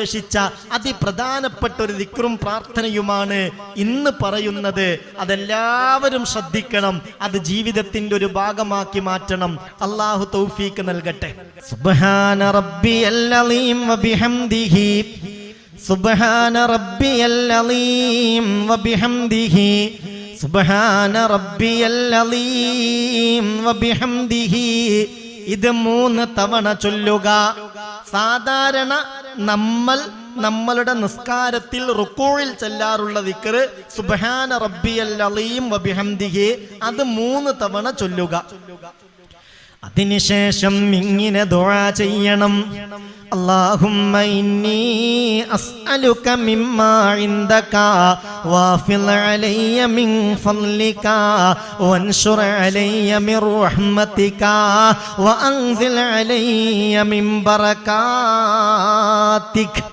നിർദ്ദേശിച്ച അതിപ്രധാനപ്പെട്ട ഒരു ദിക്റും പ്രാർത്ഥനയുമാണ് ഇന്ന് പറയുന്നത്. അതെല്ലാവരും ശ്രദ്ധിക്കണം, അത് ജീവിതത്തിന്റെ ഒരു ഭാഗമാക്കി മാറ്റണം. അല്ലാഹു തൗഫീഖ് നൽകട്ടെ. സുബ്ഹാന റബ്ബിയൽ അലീം വബിഹംദിഹി സുബ്ഹാന റബ്ബിയൽ അലീം വബിഹംദിഹി സുബ്ഹാന റബ്ബിയൽ അലീം വബിഹംദിഹി. ഇത് 3 തവണ ചൊല്ലുക. സാധാരണ നമ്മളുടെ നിസ്കാരത്തിൽ റുക്കൂഇൽ ചൊല്ലാറുള്ള ദിക്ർ സുബ്ഹാന റബ്ബിയൽ അലീം വബിഹംദിഹി, അത് 3 തവണ ചൊല്ലുക. അതിനുശേഷം ഇങ്ങനെ ദുആ ചെയ്യണം. അല്ലാഹുമ്മ ഇന്നി അസ്അലുക മിമ്മാ ഇൻദക വാഫിൽ അലയ്യ മിൻ ഫളലിക വൻശുർ അലയ്യ മിൻ റഹ്മതിക വഅൻസിൽ അലയ്യ മിൻ ബറകാതിക.